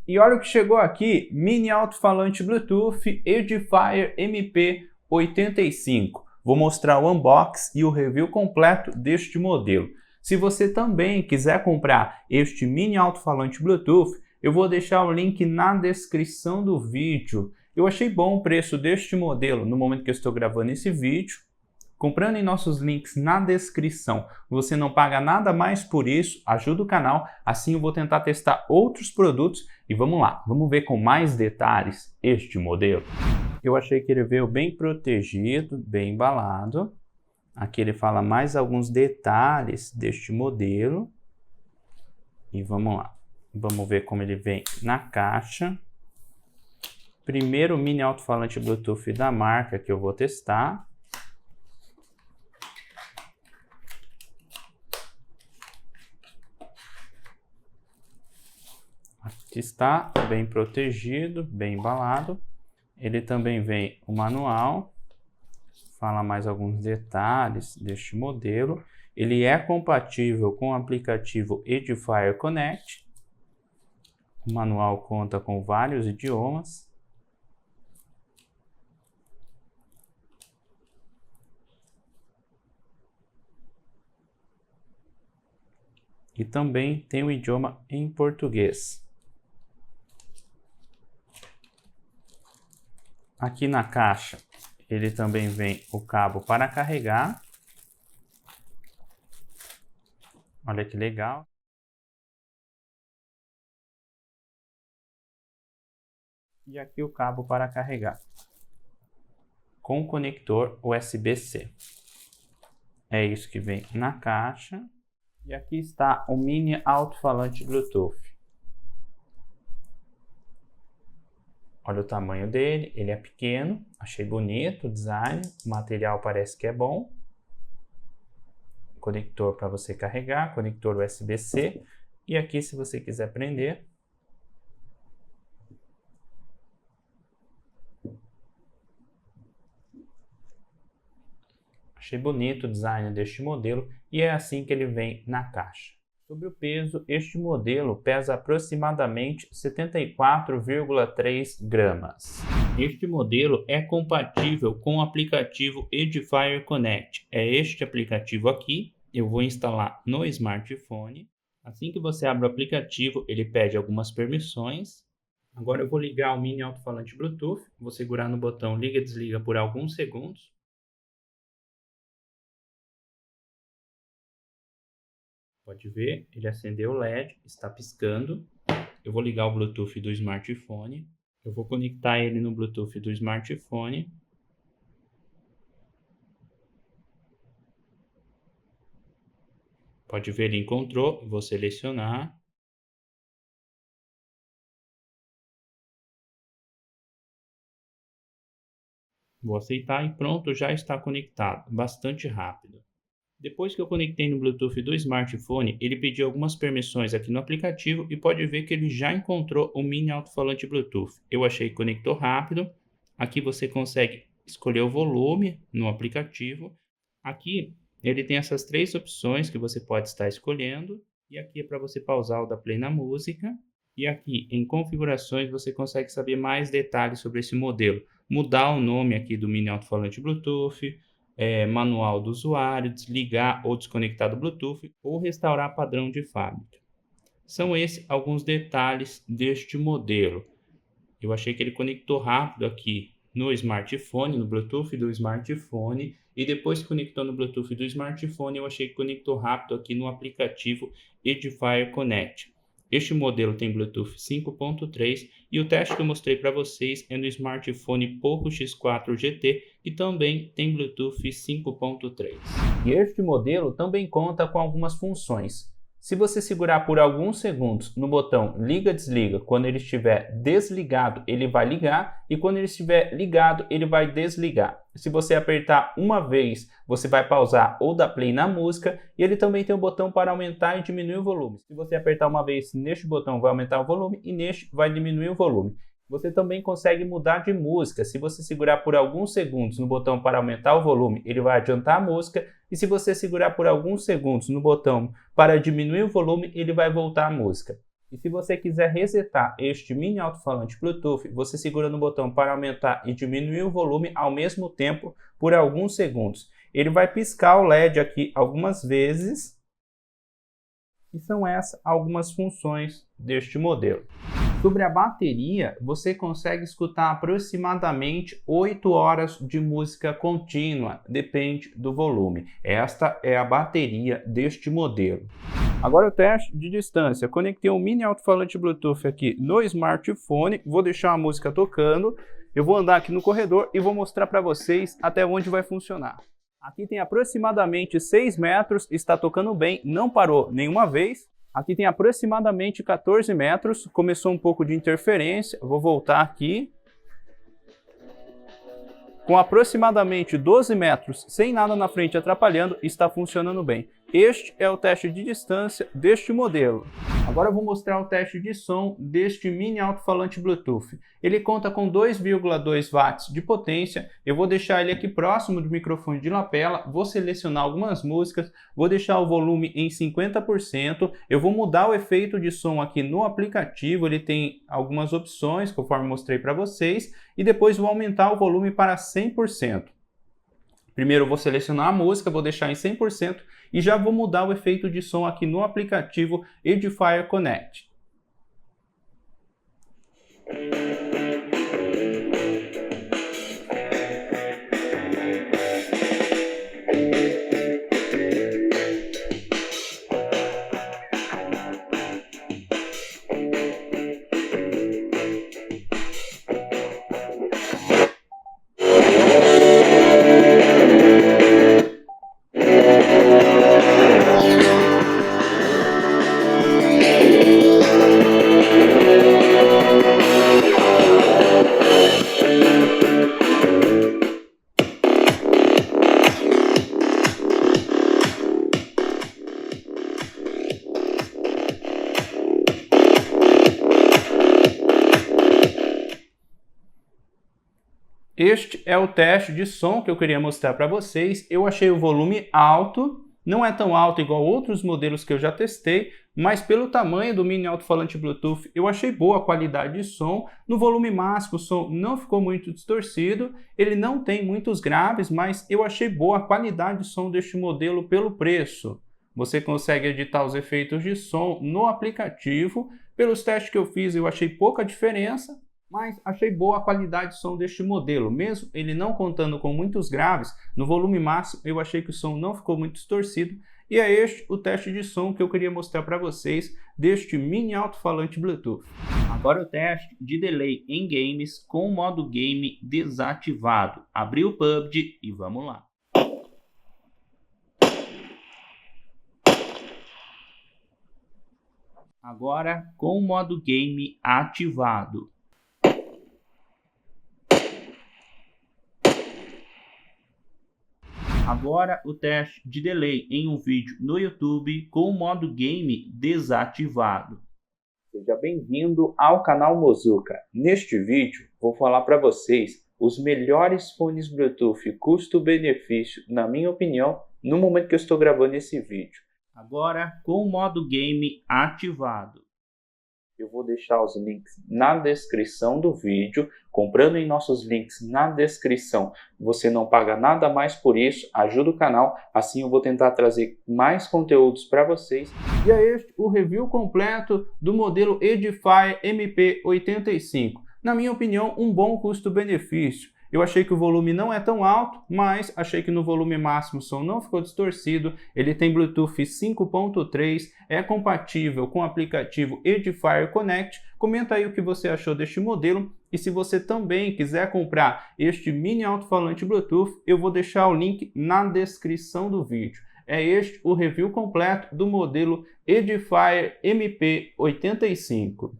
E olha o que chegou aqui, mini alto-falante Bluetooth Edifier MP85. Vou mostrar o unboxing e o review completo deste modelo. Se você também quiser comprar este mini alto-falante Bluetooth, eu vou deixar o link na descrição do vídeo. Eu achei bom o preço deste modelo no momento que eu estou gravando esse vídeo. Comprando em nossos links na descrição, você não paga nada mais por isso, ajuda o canal, assim eu vou tentar testar outros produtos e vamos lá, vamos ver com mais detalhes este modelo. Eu achei que ele veio bem protegido, bem embalado. Aqui ele fala mais alguns detalhes deste modelo. E vamos lá, vamos ver como ele vem na caixa. Primeiro mini alto-falante Bluetooth da marca que eu vou testar. Aqui está, bem protegido, bem embalado. Ele também vem o manual, fala mais alguns detalhes deste modelo. Ele é compatível com o aplicativo Edifier Connect. O manual conta com vários idiomas. E também tem o idioma em português. Aqui na caixa, ele também vem o cabo para carregar. Olha que legal. E aqui o cabo para carregar, com conector USB-C. É isso que vem na caixa. E aqui está o mini alto-falante Bluetooth. Olha o tamanho dele, ele é pequeno, achei bonito o design, o material parece que é bom. Conector para você carregar, conector USB-C. E aqui, se você quiser prender, achei bonito o design deste modelo e é assim que ele vem na caixa. Sobre o peso, este modelo pesa aproximadamente 74,3 gramas. Este modelo é compatível com o aplicativo Edifier Connect. É este aplicativo aqui, eu vou instalar no smartphone. Assim que você abre o aplicativo, ele pede algumas permissões. Agora eu vou ligar o mini alto-falante Bluetooth, vou segurar no botão liga e desliga por alguns segundos. Pode ver, ele acendeu o LED, está piscando. Eu vou ligar o Bluetooth do smartphone. Eu vou conectar ele no Bluetooth do smartphone. Pode ver, ele encontrou, vou selecionar. Vou aceitar e pronto, já está conectado, bastante rápido. Depois que eu conectei no Bluetooth do smartphone, ele pediu algumas permissões aqui no aplicativo e pode ver que ele já encontrou o mini alto-falante Bluetooth. Eu achei que conectou rápido. Aqui você consegue escolher o volume no aplicativo. Aqui ele tem essas três opções que você pode estar escolhendo. E aqui é para você pausar ou dar play na música. E aqui em configurações você consegue saber mais detalhes sobre esse modelo. Mudar o nome aqui do mini alto-falante Bluetooth. Manual do usuário, desligar ou desconectar do Bluetooth ou restaurar padrão de fábrica. São esses alguns detalhes deste modelo. Eu achei que ele conectou rápido aqui no smartphone, no Bluetooth do smartphone, e depois que conectou no Bluetooth do smartphone, eu achei que conectou rápido aqui no aplicativo Edifier Connect. Este modelo tem Bluetooth 5.3 e o teste que eu mostrei para vocês é no smartphone Poco X4 GT e também tem Bluetooth 5.3. E este modelo também conta com algumas funções. Se você segurar por alguns segundos no botão liga-desliga, quando ele estiver desligado, ele vai ligar, e quando ele estiver ligado, ele vai desligar. Se você apertar uma vez, você vai pausar ou dar play na música, e ele também tem um botão para aumentar e diminuir o volume. Se você apertar uma vez neste botão, vai aumentar o volume, e neste vai diminuir o volume. Você também consegue mudar de música. Se você segurar por alguns segundos no botão para aumentar o volume, ele vai adiantar a música. E se você segurar por alguns segundos no botão para diminuir o volume, ele vai voltar a música. E se você quiser resetar este mini alto-falante Bluetooth, você segura no botão para aumentar e diminuir o volume ao mesmo tempo por alguns segundos. Ele vai piscar o LED aqui algumas vezes. E são essas algumas funções deste modelo. Sobre a bateria, você consegue escutar aproximadamente 8 horas de música contínua, depende do volume. Esta é a bateria deste modelo. Agora o teste de distância. Conectei um mini alto-falante Bluetooth aqui no smartphone, vou deixar a música tocando, eu vou andar aqui no corredor e vou mostrar para vocês até onde vai funcionar. Aqui tem aproximadamente 6 metros, está tocando bem, não parou nenhuma vez. Aqui tem aproximadamente 14 metros, começou um pouco de interferência, vou voltar aqui. Com aproximadamente 12 metros, sem nada na frente atrapalhando, está funcionando bem. Este é o teste de distância deste modelo. Agora eu vou mostrar o teste de som deste mini alto-falante Bluetooth. Ele conta com 2,2 watts de potência. Eu vou deixar ele aqui próximo do microfone de lapela, vou selecionar algumas músicas, vou deixar o volume em 50%. Eu vou mudar o efeito de som aqui no aplicativo, ele tem algumas opções, conforme mostrei para vocês, e depois vou aumentar o volume para 100%. Primeiro eu vou selecionar a música, vou deixar em 100% e já vou mudar o efeito de som aqui no aplicativo Edifier Connect. Este é o teste de som que eu queria mostrar para vocês. Eu achei o volume alto, não é tão alto igual outros modelos que eu já testei, mas pelo tamanho do mini alto-falante Bluetooth eu achei boa a qualidade de som. No volume máximo o som não ficou muito distorcido, ele não tem muitos graves, mas eu achei boa a qualidade de som deste modelo pelo preço. Você consegue editar os efeitos de som no aplicativo. Pelos testes que eu fiz eu achei pouca diferença, mas achei boa a qualidade de som deste modelo, mesmo ele não contando com muitos graves. No volume máximo eu achei que o som não ficou muito distorcido, e é este o teste de som que eu queria mostrar para vocês deste mini alto-falante Bluetooth. Agora o teste de delay em games com o modo game desativado. Abri o PUBG e vamos lá. Agora com o modo game ativado. Agora o teste de delay em um vídeo no YouTube com o modo game desativado. Seja bem-vindo ao canal Mozuka. Neste vídeo vou falar para vocês os melhores fones Bluetooth custo-benefício, na minha opinião, no momento que eu estou gravando esse vídeo. Agora com o modo game ativado. Eu vou deixar os links na descrição do vídeo. Comprando em nossos links na descrição, você não paga nada mais por isso, ajuda o canal, assim eu vou tentar trazer mais conteúdos para vocês. E é este o review completo do modelo Edifier MP85. Na minha opinião, um bom custo-benefício. Eu achei que o volume não é tão alto, mas achei que no volume máximo o som não ficou distorcido. Ele tem Bluetooth 5.3, é compatível com o aplicativo Edifier Connect. Comenta aí o que você achou deste modelo. E se você também quiser comprar este mini alto-falante Bluetooth, eu vou deixar o link na descrição do vídeo. É este o review completo do modelo Edifier MP85.